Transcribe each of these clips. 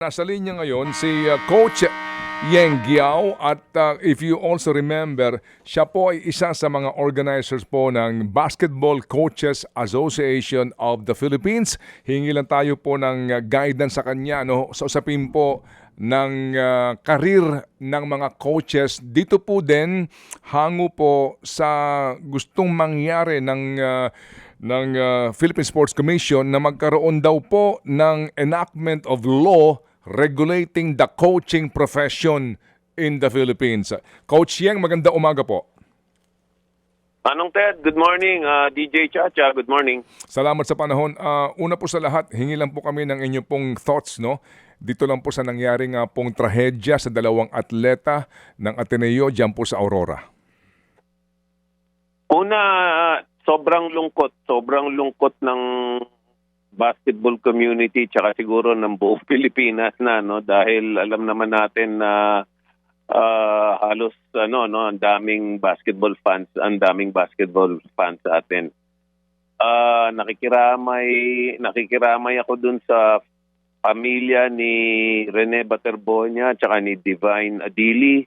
Nasa linya ngayon si Coach Yeng Giao at if you also remember, siya po ay isa sa mga organizers po ng Basketball Coaches Association of the Philippines. Hingi lang tayo po ng guidance sa kanya sa usapin po ng karir ng mga coaches. Dito po din hango po sa gustong mangyari ng Philippine Sports Commission na magkaroon daw po ng enactment of law regulating the coaching profession in the Philippines. Coach Yeng, maganda umaga po. Manong Ted, good morning. DJ Chacha, good morning. Salamat sa panahon. Una po sa lahat, hingi lang po kami ng inyong pong thoughts, dito lang po sa nangyaring pong trahedya sa dalawang atleta ng Ateneo dyan po sa Aurora. Una, sobrang lungkot ng basketball community tsaka siguro ng buong Pilipinas dahil alam naman natin na halos ang daming basketball fans sa atin. Nakikiramay ako dun sa pamilya ni Rene Baterbonia tsaka ni Divine Adili.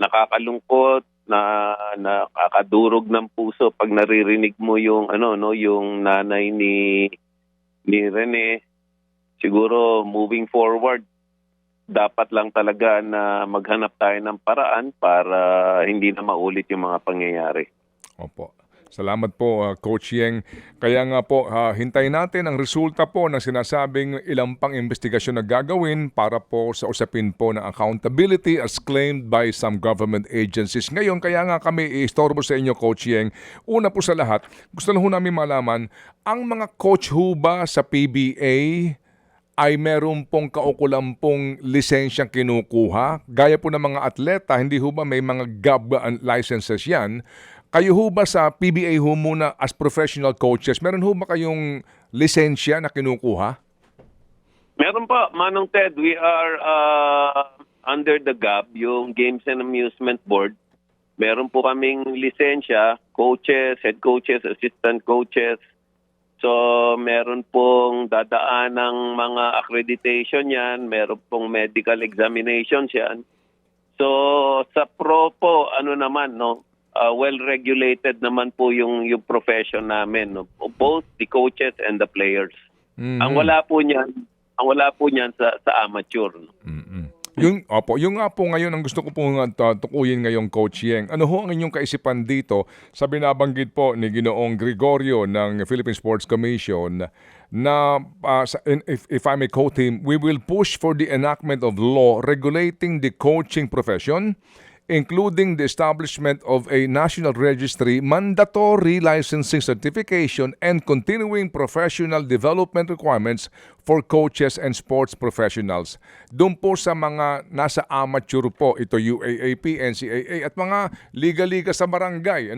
Nakakalungkot, na nakakadurog ng puso pag naririnig mo yung yung nanay ni Rene. Siguro moving forward, dapat lang talaga na maghanap tayo ng paraan para hindi na maulit yung mga pangyayari. Opo. Salamat po, Coach Yeng. Kaya nga po, hintayin natin ang resulta po ng sinasabing ilang pang investigasyon na gagawin para po sa usapin po ng accountability as claimed by some government agencies. Ngayon, kaya nga kami iistorbo sa inyo, Coach Yeng. Una po sa lahat, gusto na ho namin malaman, ang mga coach ho ba sa PBA ay meron pong kaukulang pong lisensyang kinukuha? Gaya po ng mga atleta, hindi ho ba may mga GAB licenses yan? Kayo ho ba sa PBA ho muna as professional coaches, meron ho ba kayong lisensya na kinukuha? Meron pa, Manong Ted. We are under the GAB, yung Games and Amusement Board. Meron po kaming lisensya, coaches, head coaches, assistant coaches. So meron pong dadaan ng mga accreditation yan, meron pong medical examinations yan. So sa pro po, well-regulated naman po yung profession namin, both the coaches and the players. Mm-hmm. Ang wala po niyan sa amateur. Mm-hmm. Yung nga po ngayon ang gusto ko po tukuyin ngayong Coach Yeng. Ano ho ang inyong kaisipan dito sa binabanggit po ni Ginoong Gregorio ng Philippine Sports Commission na if I may quote him, we will push for the enactment of law regulating the coaching profession, including the establishment of a national registry, mandatory licensing certification, and continuing professional development requirements for coaches and sports professionals. Doon po sa mga nasa amateur po, ito UAAP, NCAA, at mga liga-liga sa barangay.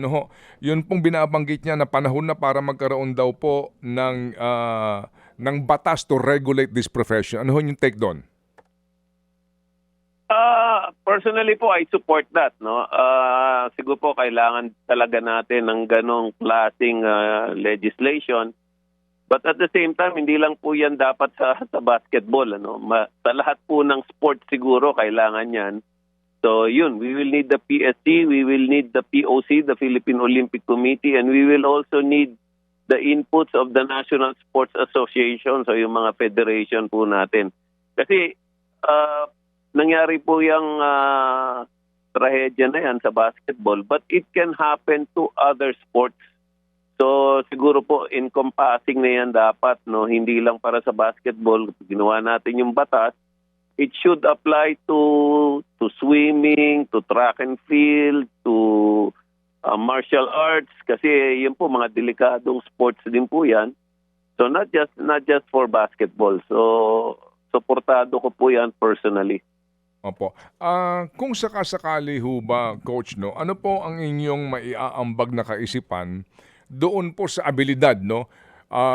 Yun pong binabanggit niya na panahon na para magkaroon daw po ng batas to regulate this profession. Ano yung take doon? Personally po, I support that. Siguro po kailangan talaga natin ng ganong klaseng legislation. But at the same time, hindi lang po yan dapat sa basketball. Sa lahat po ng sport siguro kailangan yan. So yun, we will need the PSC, we will need the POC, the Philippine Olympic Committee, and we will also need the inputs of the National Sports Association, so yung mga federation po natin. Kasi nangyari po yung trahedya na yan sa basketball, but it can happen to other sports. So siguro po encompassing na yan dapat, hindi lang para sa basketball. Ginawa natin yung batas, it should apply to swimming, to track and field, to martial arts, kasi yun po mga delikadong sports din po yan. So not just for basketball. So suportado ko po yan personally. Opo. Kung sakasakali ho ba, Coach, ano po ang inyong maiaambag na kaisipan doon po sa abilidad,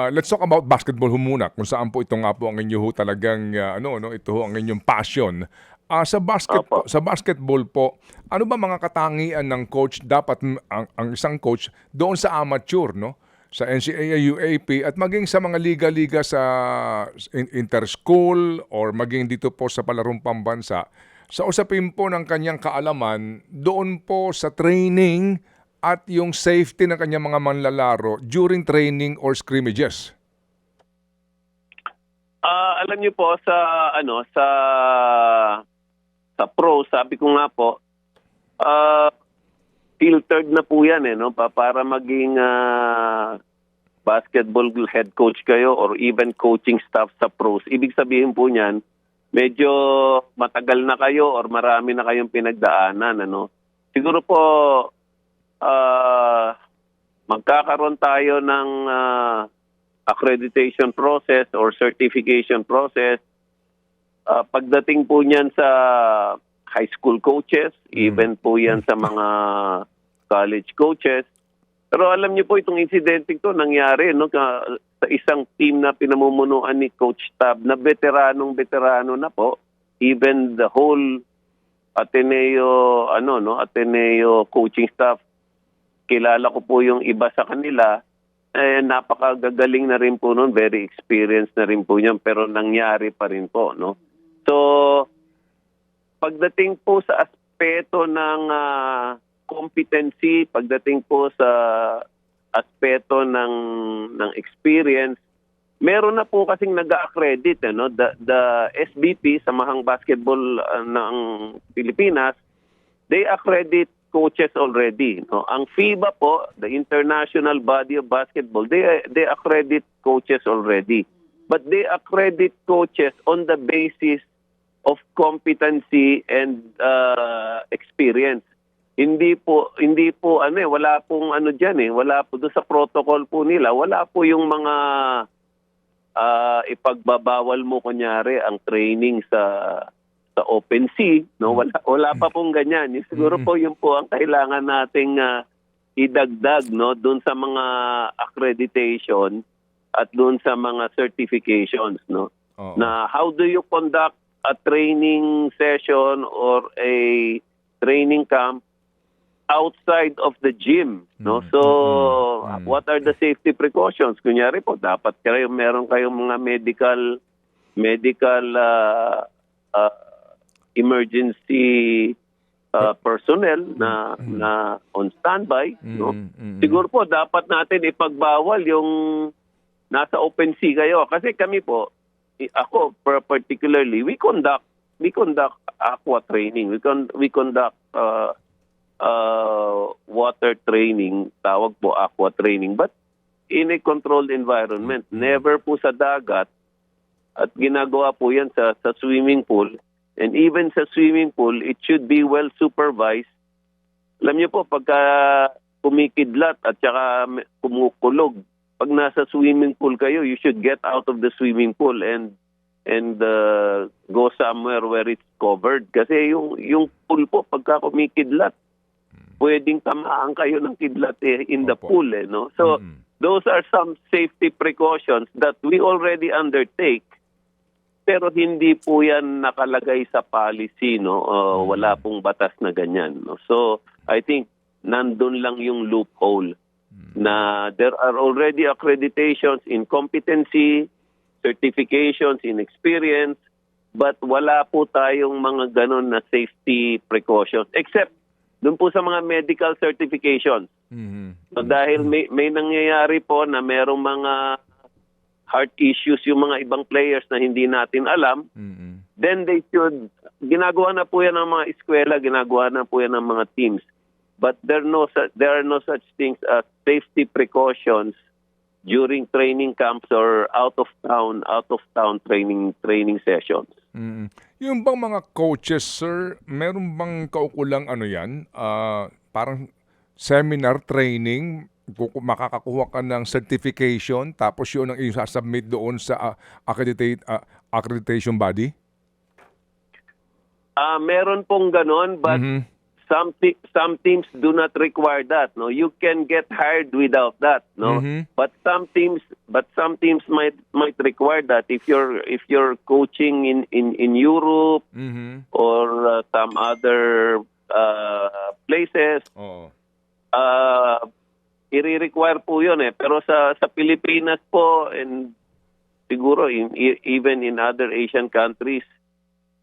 let's talk about basketball ho muna, kung saan po ito nga po ang inyo ho talagang, ito ho ang inyong passion. Sa basketball po, ano ba mga katangian ng coach dapat ang isang coach doon sa amateur, sa NCAA, UAP at maging sa mga liga-liga sa interschool or maging dito po sa palarong pambansa, sa usapin po ng kanyang kaalaman doon po sa training at yung safety ng kanyang mga manlalaro during training or scrimmages. Alam niyo po sa pro, sabi ko nga po, filtered na po 'yan para maging basketball head coach kayo or even coaching staff sa pros. Ibig sabihin po niyan, medyo matagal na kayo or marami na kayong pinagdaanan Siguro po magkakaroon tayo ng accreditation process or certification process. Pagdating po niyan sa high school coaches, even po yan sa mga college coaches. Pero alam niyo po itong incidente ito nangyari sa isang team na pinamumunuan ni Coach Tab na veterano na po. Even the whole Ateneo coaching staff, kilala ko po yung iba sa kanila. Napakagagaling na rin po noon, very experienced na rin po niyan, pero nangyari pa rin po So pagdating po sa aspeto ng competency, pagdating po sa aspeto ng experience, meron na po kasing nag-accredit the SBP, Samahang Basketball ng Pilipinas, they accredit coaches already. Ang FIBA po, the International Body of Basketball, they accredit coaches already. But they accredit coaches on the basis of competency and experience. Hindi po wala pong diyan wala po do sa protocol po nila, wala po yung mga ipagbabawal mo kunyari ang training sa open sea, wala pa pong ganyan. Siguro po yun po ang kailangan nating idagdag doon sa mga accreditation at doon sa mga certifications na how do you conduct a training session or a training camp outside of the gym, what are the safety precautions? Kunyari po, dapat meron kayong mga medical emergency personnel na on standby, Siguro po dapat natin ipagbawal yung nasa open sea kayo kasi kami po, ako particularly, we conduct aqua training. We conduct water training, tawag po aqua training, but in a controlled environment. Never po sa dagat at ginagawa po yan sa swimming pool. And even sa swimming pool, it should be well supervised. Alam niyo po, pagka kumikidlat at saka kumukulog, pag nasa swimming pool kayo, you should get out of the swimming pool and go somewhere where it's covered. Kasi yung pool po, pagka kumikidlat, pwedeng tamaan kayo ng kidlat in the pool. So, those are some safety precautions that we already undertake. Pero hindi po yan nakalagay sa policy, wala pong batas na ganyan. So, I think nandun lang yung loophole na there are already accreditations in competency, certifications in experience, but wala po tayong mga ganon na safety precautions except dun po sa mga medical certifications. So, dahil may nangyayari po na merong mga heart issues yung mga ibang players na hindi natin alam, then they should, ginagawa na po yan ng mga eskwela, ginagawa na po yan ng mga teams. But there are no such things as safety precautions during training camps or out of town training sessions. Yung bang mga coaches, sir, meron bang kaukulang parang seminar training, makakakuha ka ng certification tapos yun ang i-submit doon sa accreditation body? Meron pong ganon, but some teams do not require that. You can get hired without that. But some teams might require that if you're coaching in Europe or some other places. i-require po yun eh. Pero sa Pilipinas po, and siguro even in other Asian countries,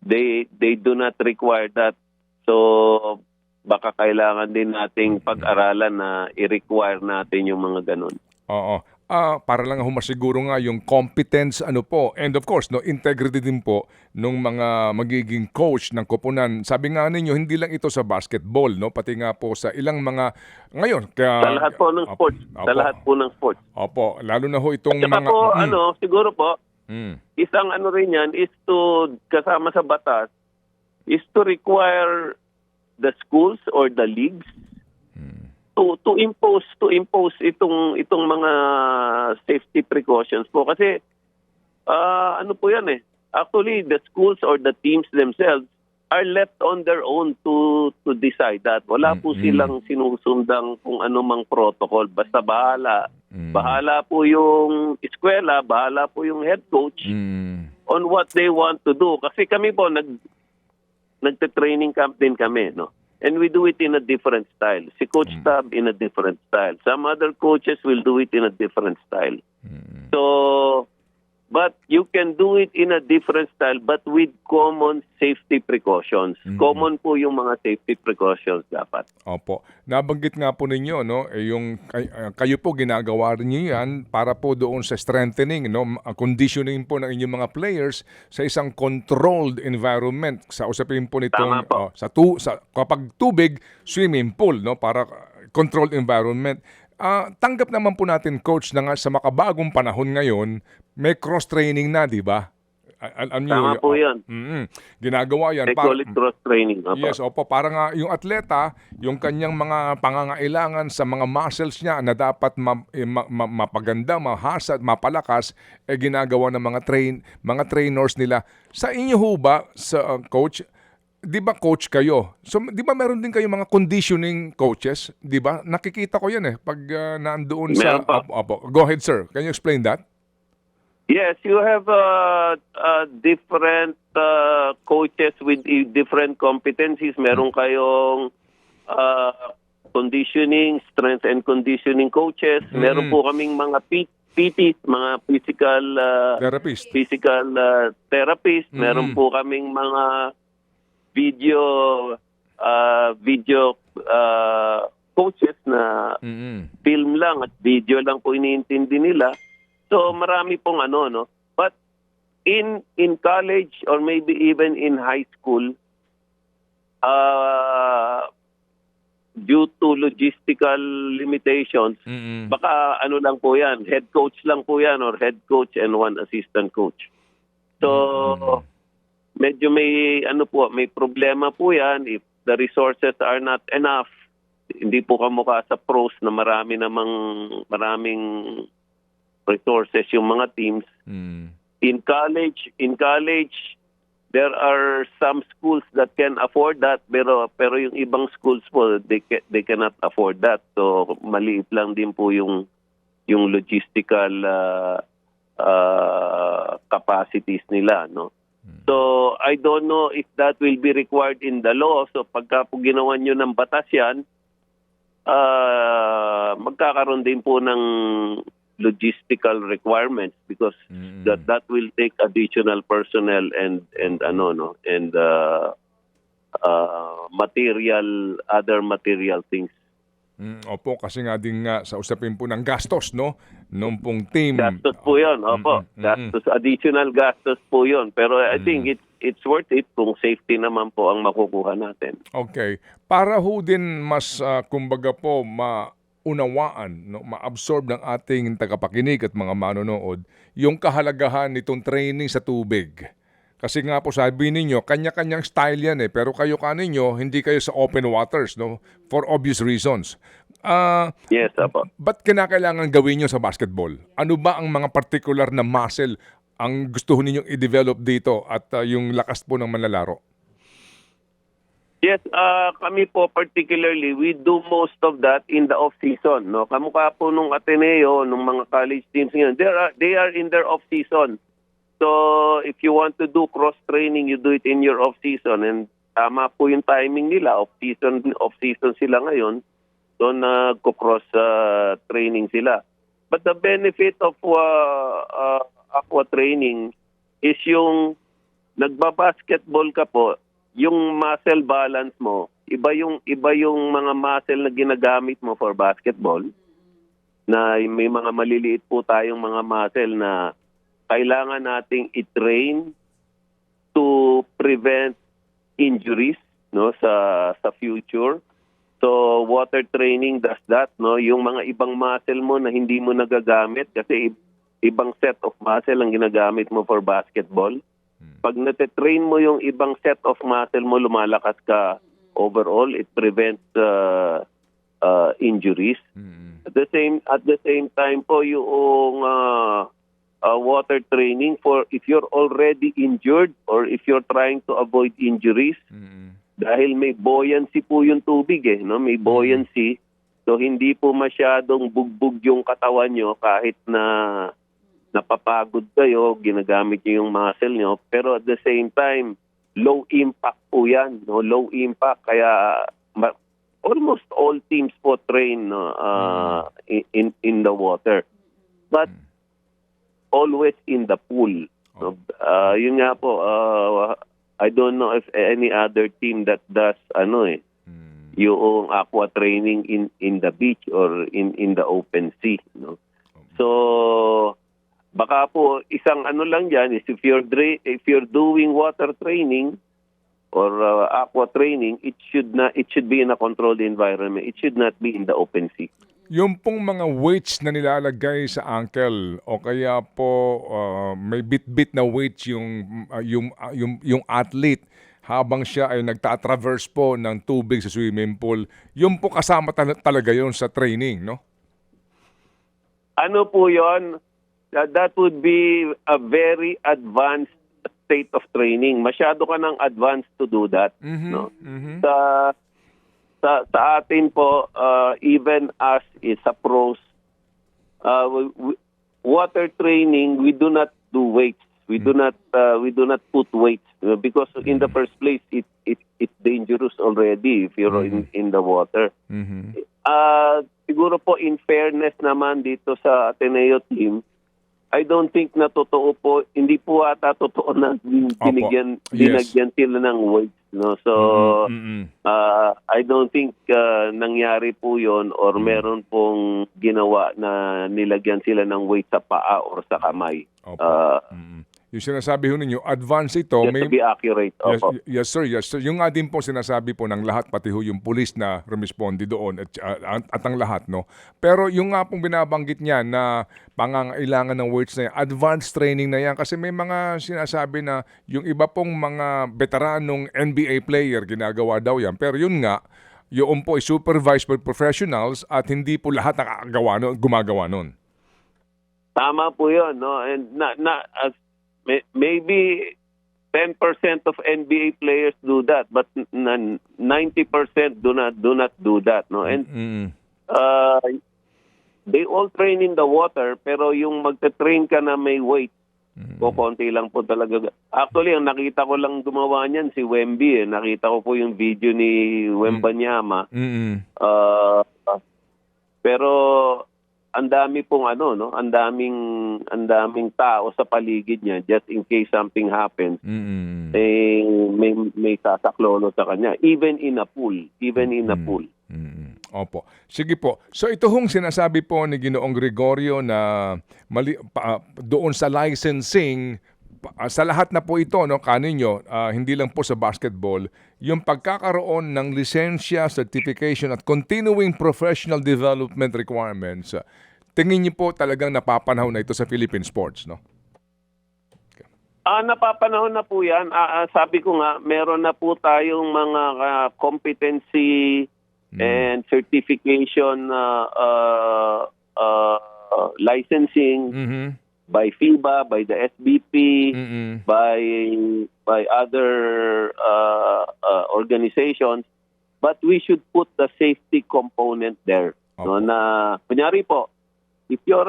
they do not require that. So baka kailangan din nating pag-aralan na i-require natin yung mga ganun. Oo. Para lang humasiguro nga yung competence and of course integrity din po nung mga magiging coach ng koponan. Sabi nga ninyo hindi lang ito sa basketball pati nga po sa ilang mga ngayon kaya Sa lahat po ng sports. Sa lahat po ng sports. Opo, lalo na ho itong At saka mga po, siguro po, Mm. isang rin yan is to, kasama sa batas, is to require the schools or the leagues to impose itong mga safety precautions po kasi po yan eh. Actually, the schools or the teams themselves are left on their own to decide that. Wala po silang sinusundang kung ano mang protocol. Basta bahala. Bahala po yung eskwela, bahala po yung head coach on what they want to do. Kasi kami po, nagte-training camp din kami, no? And we do it in a different style. Si Coach Tab in a different style. Some other coaches will do it in a different style. So, but you can do it in a different style but with common safety precautions. Common po yung mga safety precautions dapat. Opo. Nabanggit nga po ninyo yung kayo po ginagawa rin niyo yan para po doon sa strengthening conditioning po ng inyong mga players sa isang controlled environment. Sa usapin po nitong kapag tubig, swimming pool para controlled environment. Tanggap naman po natin coach na nga sa makabagong panahon ngayon, may cross-training na, di ba? Tama po yan. Ginagawa yan. They call it cross-training. Yes, opo. Para nga yung atleta, yung kanyang mga pangangailangan sa mga muscles niya na dapat mapaganda, mahasad, mapalakas, ginagawa ng mga trainers nila. Sa inyo ho ba, sa coach, di ba coach kayo? So, di ba meron din kayo mga conditioning coaches? Di ba? Nakikita ko yan pag nandoon sa... Go ahead, sir. Can you explain that? Yes, you have different coaches with different competencies. Meron kayong conditioning, strength and conditioning coaches. Meron po kaming mga PTs, mga physical therapist. Meron po kaming mga video coaches na film lang at video lang po iniintindi nila. So marami pong no. But in college or maybe even in high school, due to logistical limitations, baka lang po yan, head coach lang po yan or head coach and one assistant coach. So medyo may may problema po yan if the resources are not enough. Hindi po kamukha sa pros na maraming resources yung mga teams. In college, there are some schools that can afford that pero yung ibang schools po they cannot afford that. So maliit lang din po yung logistical capacities nila, no. So I don't know if that will be required in the law. So pagka po ginawa nyo ng batas yan, magkakaroon din po ng logistical requirements because that will take additional personnel and other material things. Opo, kasi nga din sa usapin po ng gastos, nung pong team. Gastos po yun, opo. Gastos, additional gastos po yun. Pero I think it's worth it kung safety naman po ang makukuha natin. Okay. Para ho din mas, kumbaga po, maunawaan, ma-absorb ng ating tagapakinig at mga manonood, yung kahalagahan nitong training sa tubig. Kasi nga po sabi ninyo, kanya-kanyang style yan pero kayo kaninyo, hindi kayo sa open waters, for obvious reasons. Yes, apo. Ba't kinakailangan gawin nyo sa basketball? Ano ba ang mga particular na muscle ang gusto ninyong i-develop dito at yung lakas po ng manlalaro? Yes, kami po particularly, we do most of that in the off-season. No? Kamukha po nung Ateneo, nung mga college teams ngayon, they are in their off-season. So, if you want to do cross-training, you do it in your off-season. And tama po yung timing nila. Off-season sila ngayon. So nagko-cross training sila. But the benefit of aqua training is yung nagba-basketball ka po, yung muscle balance mo, iba yung mga muscle na ginagamit mo for basketball, na may mga maliliit po tayong mga muscle na kailangan nating i-train to prevent injuries, no, sa future. So water training does that, no, yung mga ibang muscle mo na hindi mo nagagamit kasi ibang set of muscle ang ginagamit mo for basketball. Pag nate-train mo yung ibang set of muscle mo, lumalakas ka overall, it prevents injuries. At the same time po yung water training for if you're already injured or if you're trying to avoid injuries, dahil may buoyancy po yung tubig no? May buoyancy. So hindi po masyadong bugbog yung katawan nyo kahit na napapagod kayo, ginagamit nyo yung muscle nyo. Pero at the same time, low impact po yan. No? Low impact. Kaya almost all teams po train in the water. But always in the pool. No? Yun nga po, I don't know if any other team that does yung aqua training in the beach or in the open sea. No? So baka po isang lang diyan is if you're doing water training or aqua training, it should be in a controlled environment. It should not be in the open sea. Yung pong mga weights na nilalagay sa ankle o kaya po may bit-bit na weights yung athlete habang siya ay nagta-traverse po ng tubig sa swimming pool, yung po kasama talaga yon sa training, no? Ano po yon? That would be a very advanced state of training. Masyado ka ng advanced to do that. No? Sa atin po, even as a pros, water training, we do not do weights. We do not put weights because in the first place, it's dangerous already if you're in the water. Siguro po in fairness naman dito sa Ateneo team, I don't think na totoo po, hindi po ata totoo na dinagyan sila ng weights. No? So, I don't think nangyari po yon or meron pong ginawa na nilagyan sila ng weight sa paa or sa kamay. Yung sinasabi ho ninyo, advance ito. Just to be accurate. Yes, sir. Yung nga din po sinasabi po ng lahat, pati ho yung pulis na rumisponde doon at ang lahat, no? Pero yung nga pong binabanggit niya na pangangailangan ng words na yan, advanced training na yan. Kasi may mga sinasabi na yung iba pong mga veteranong NBA player, ginagawa daw yan. Pero yun nga, yung po ay supervised by professionals at hindi po lahat gumagawa nun. Tama po yun, no? And maybe 10% of NBA players do that, but 90% do not do that, no? And they all train in the water, pero yung magte-train ka na may weight, konti lang po talaga. Actually, ang nakita ko lang gumawa niyan si Wemby. Nakita ko po yung video ni Wembanyama. Pero ang dami pong ang daming tao sa paligid niya just in case something happens. May sasaklolo sa kanya even in a pool. Opo. Sige po. So ito hong sinasabi po ni Ginoong Gregorio na doon sa licensing, sa lahat na po ito, no, kaninyo, hindi lang po sa basketball, yung pagkakaroon ng lisensya, certification at continuing professional development requirements, tingin niyo po talagang napapanahon na ito sa Philippine sports, no? Napapanahon na po yan. Sabi ko nga, meron na po tayong mga competency and certification licensing by FIBA, by the SBP, by other organizations, but we should put the safety component there. No, na kunyari po, if you're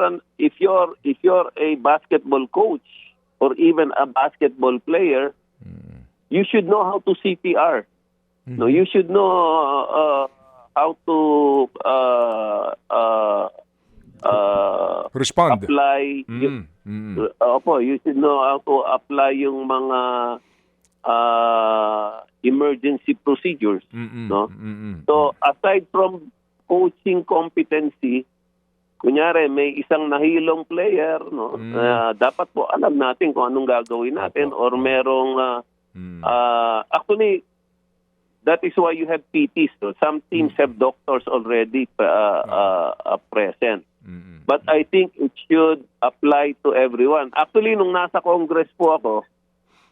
a basketball coach or even a basketball player, you should know how to CPR. No, you should know Respond. apply. Opo, you should know how to apply yung mga emergency procedures, no? So aside from coaching competency, kunyari may isang nahilong player, no? Dapat po alam natin kung anong gagawin natin, or merong actually that is why you have PTs. So some teams have doctors already present. But I think it should apply to everyone. Actually, nung nasa Congress po ako,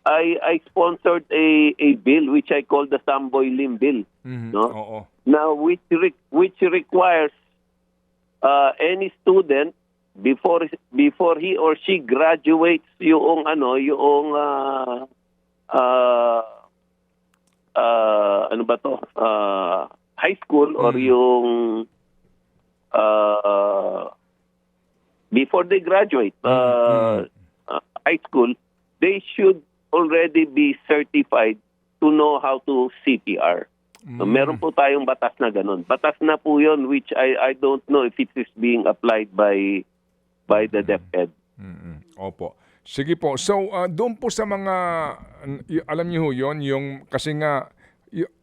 I sponsored a bill which I call the Samboy Lim Bill, no? Now which requires any student before he or she graduates yung high school, or yung before they graduate high school, they should already be certified to know how to CPR. So, meron po tayong batas na ganun. Batas na po yun, which I don't know if it is being applied by the DepEd. Opo. Sige po. So, doon po sa mga, alam niyo ho yun, yung, kasi nga,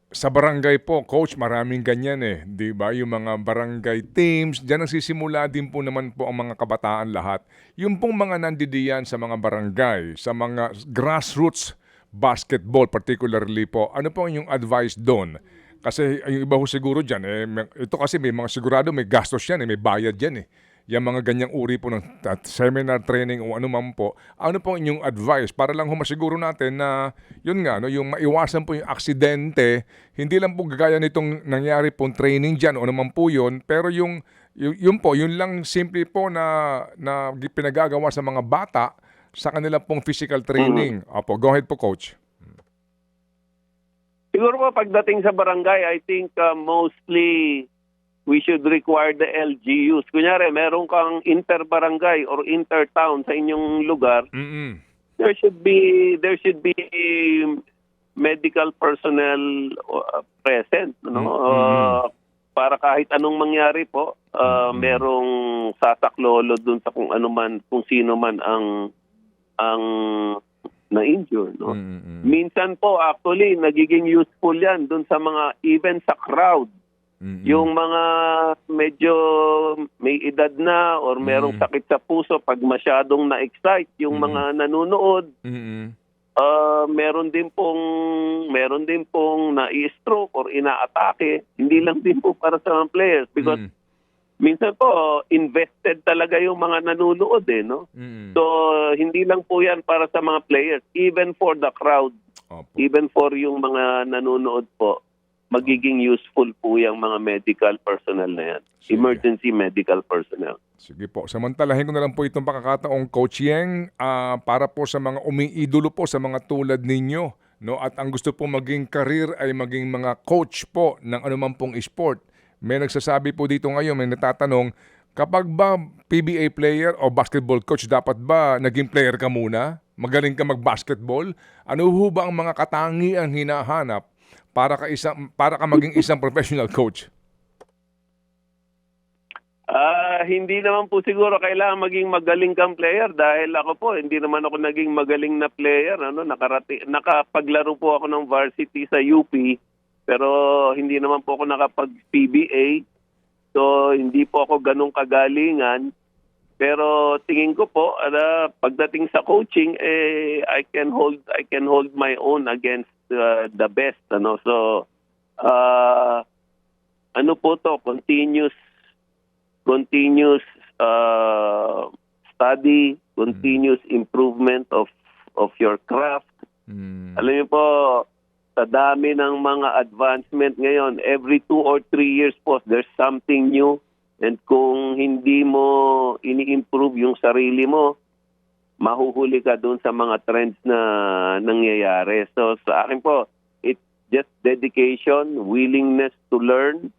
sa barangay po, coach, maraming ganyan di ba? Yung mga barangay teams, diyan nagsisimula din po naman po ang mga kabataan lahat. Yung pong mga nandidiyan sa mga barangay, sa mga grassroots basketball particularly po, ano po yung advice doon? Kasi yung iba ho siguro dyan, ito kasi may mga sigurado may gastos yan, may bayad yan Yung mga ganyang uri po ng seminar, training o ano man po, ano po inyong advice para lang masiguro natin na yun nga, no, yung maiwasan po yung aksidente, hindi lang po gagaya nitong nangyari pong training dyan o naman po yun, pero yun lang simple po na pinagagawa sa mga bata sa kanila pong physical training. Opo, go ahead po, Coach. Siguro po pagdating sa barangay, I think mostly we should require the LGUs. Kunyari, meron kang inter-barangay or inter-town sa inyong lugar, there should be medical personnel present, no? Para kahit anong mangyari po, merong sasaklolo dun sa kung sino man ang na-injure, no? Minsan po actually nagiging useful 'yan dun sa mga even sa crowd. Yung mga medyo may edad na or merong sakit sa puso, pag masyadong na-excite yung mga nanonood, meron din pong na-stroke or inaatake. Hindi lang din po para sa mga players because minsan po invested talaga yung mga nanonood no? So hindi lang po yan para sa mga players, even for the crowd, even for yung mga nanonood po, magiging useful po yung mga medical personnel na yan. Sige. Emergency medical personnel. Sige po. Samantalahin ko na lang po itong pakakataong Coach Yeng para po sa mga umiidolo po sa mga tulad ninyo. No? At ang gusto po maging career ay maging mga coach po ng anuman pong sport. May nagsasabi po dito ngayon, may natatanong, kapag ba PBA player o basketball coach, dapat ba naging player ka muna? Magaling ka mag-basketball? Ano ho ba ang mga katangiang hinahanap para ka maging isang professional coach? Hindi naman po siguro kailangan maging magaling kang player dahil ako po hindi naman ako naging magaling na player, nakapaglaro po ako ng varsity sa UP pero hindi naman po ako nakapag-PBA. So hindi po ako ganung kagalingan. Pero tingin ko po pagdating sa coaching I can hold my own against the best, so po to, continuous study, continuous improvement of your craft. Alam niyo po, sa dami ng mga advancement ngayon, every 2 or 3 years po there's something new, and kung hindi mo ini-improve yung sarili mo, mahuhuli ka doon sa mga trends na nangyayari. So sa akin po, it's just dedication, willingness to learn,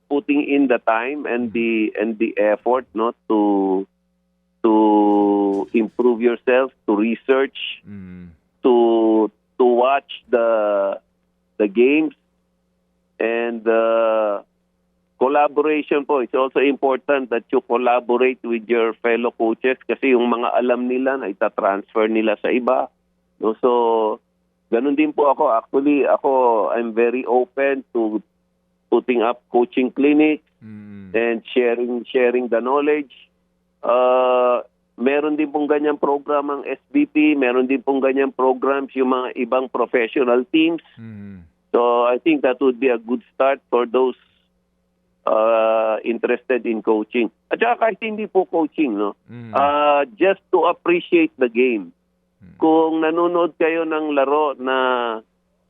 putting in the time and the effort, to improve yourself, to research, to watch the games, and collaboration po, it's also important that you collaborate with your fellow coaches kasi yung mga alam nila na itatransfer nila sa iba. No? So, ganun din po ako. Actually, I'm very open to putting up coaching clinics and sharing the knowledge. Meron din pong ganyang program ang SBP, meron din pong ganyang programs yung mga ibang professional teams. So I think that would be a good start for those interested in coaching. At saka kahit hindi po coaching, no? Just to appreciate the game. Kung nanonood kayo ng laro na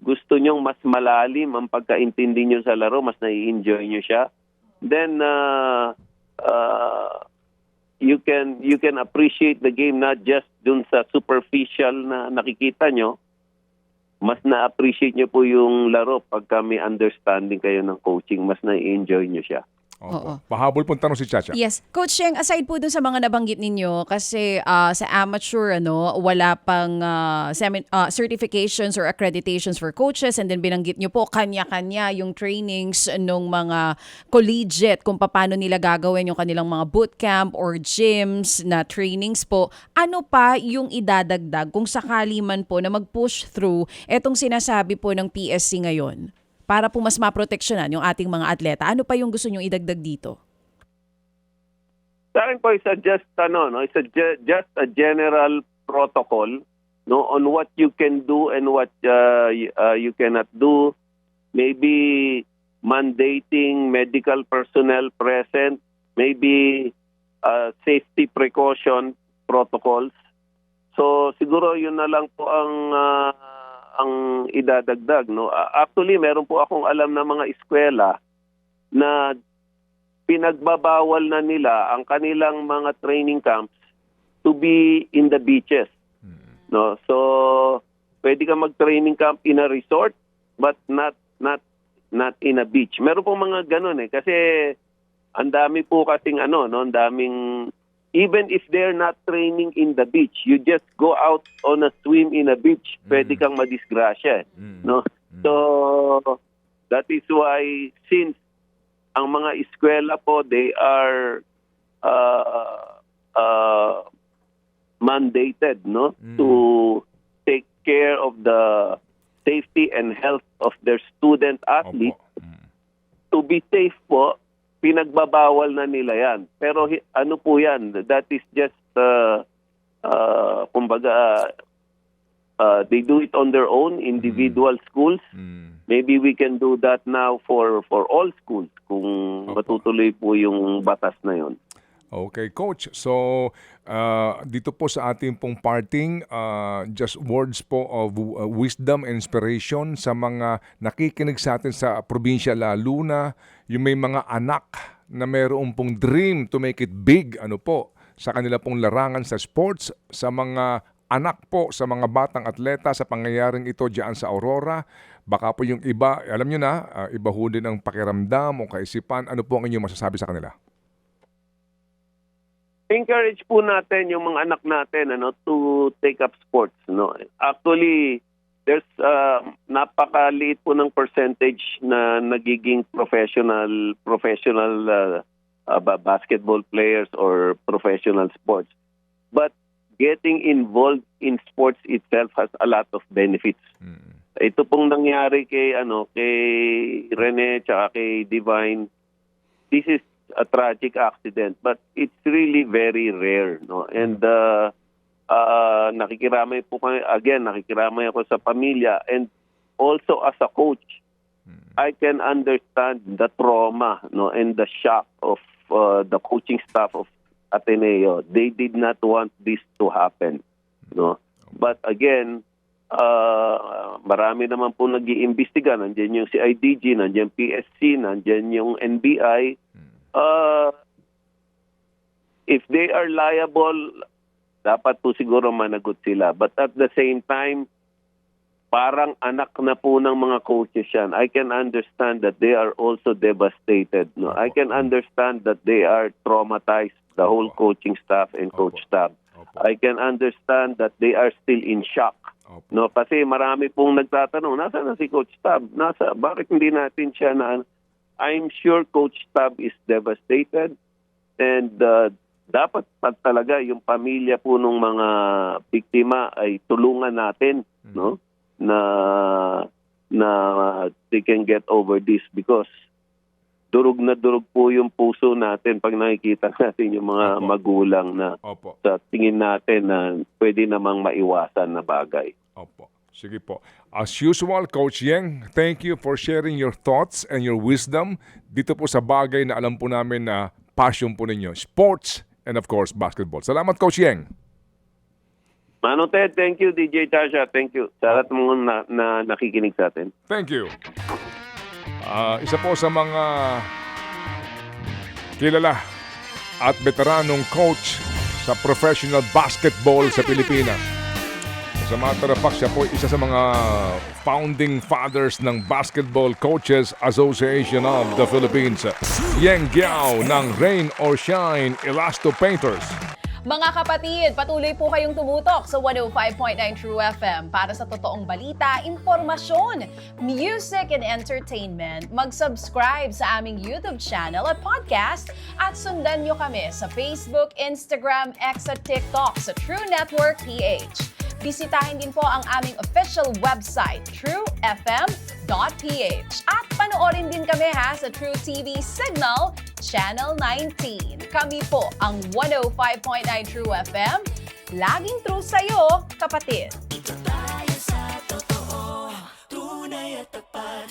gusto nyong mas malalim ang pagkaintindi nyo sa laro, mas nai-enjoy nyo siya, then you can appreciate the game not just dun sa superficial na nakikita nyo, mas na-appreciate nyo po yung laro pagka may understanding kayo ng coaching, mas na-enjoy nyo siya. Opo. Pahabol pong tanong si Chacha. Yes. Coach Cheng, aside po dun sa mga nabanggit ninyo, kasi sa amateur, wala pang certifications or accreditations for coaches, and then binanggit nyo po, kanya-kanya yung trainings nung mga collegiate kung paano nila gagawin yung kanilang mga bootcamp or gyms na trainings po. Ano pa yung idadagdag kung sakali man po na mag-push through etong sinasabi po ng PSC ngayon? Para po mas maproteksyonan yung ating mga atleta. Ano pa yung gusto nyong idagdag dito? Sa akin po, it's just a general protocol, no, on what you can do and what you cannot do. Maybe mandating medical personnel present, maybe safety precaution protocols. So siguro yun na lang po ang idadagdag, no. Actually, meron po akong alam na mga eskwela na pinagbabawal na nila ang kanilang mga training camps to be in the beaches, no. So pwede ka mag-training camp in a resort but not in a beach. Meron po mga ganun kasi ang dami po kasing ang daming. Even if they're not training in the beach, you just go out on a swim in a beach, pwede kang madisgrasya. No? So, that is why since ang mga eskwela po, they are mandated, no, to take care of the safety and health of their student athletes. To be safe po, pinagbabawal na nila yan. Pero ano po yan? That is just, kumbaga, they do it on their own, individual schools. Maybe we can do that now for all schools kung matutuloy po yung batas na yon. Okay, Coach. So, dito po sa ating pong parting, just words po of wisdom and inspiration sa mga nakikinig sa atin sa probinsya, lalo na yung may mga anak na mayroong pong dream to make it big, sa kanila pong larangan sa sports, sa mga anak po, sa mga batang atleta, sa pangyayaring ito diyan sa Aurora. Baka po yung iba, alam nyo na, iba ho din ang pakiramdam o kaisipan. Ano po ang inyong masasabi sa kanila? Encourage po natin yung mga anak natin to take up sports, no. Actually, there's napakaliit po ng percentage na nagiging professional basketball players or professional sports. But getting involved in sports itself has a lot of benefits. Ito pong nangyari kay Rene tsaka kay Divine. This is a tragic accident, but it's really very rare, no. And nakikiramay ako sa pamilya, and also as a coach, I can understand the trauma, no, and the shock of the coaching staff of Ateneo. They did not want this to happen, no. But again, marami naman po nag-iimbestiga. Nandiyan yung CIDG, nandiyan PSC, nandiyan yung NBI. If they are liable, dapat po siguro managot sila. But at the same time, parang anak na po ng mga coaches yan. I can understand that they are also devastated. No? I can understand that they are traumatized, the whole coaching staff and coach staff. I can understand that they are still in shock. No, kasi marami pong nagtatanong, nasa na si Coach Tab? Bakit hindi natin siya I'm sure Coach Tab is devastated and dapat pa talaga yung pamilya po ng mga biktima ay tulungan natin, no? Na they can get over this because durog na durog po yung puso natin pag nakikita natin yung mga magulang na Opo. sa tingin natin na pwede namang maiwasan na bagay. Opo. Sige po. As usual, Coach Yeng, thank you for sharing your thoughts and your wisdom dito po sa bagay na alam po namin na passion po ninyo. Sports and of course, basketball. Salamat, Coach Yeng. Manong Ted, thank you. DJ Tasha, thank you. Sa lahat mo na nakikinig sa atin. Thank you. Isa po sa mga kilala at veteranong coach sa professional basketball sa Pilipinas. Sa matter of fact, siya po isa sa mga founding fathers ng Basketball Coaches Association of the Philippines. Yeng Giao ng Rain or Shine Elasto Painters. Mga kapatid, patuloy po kayong tumutok sa 105.9 True FM para sa totoong balita, impormasyon, music and entertainment. Mag-subscribe sa aming YouTube channel at podcast at sundan nyo kami sa Facebook, Instagram, X at TikTok sa True Network PH. Bisitahin din po ang aming official website, truefm.ph. At panoorin din kami sa True TV Signal, Channel 19. Kami po ang 105.9 True FM. Laging true sa'yo, kapatid. Dito tayo sa totoo, tunay at tapat.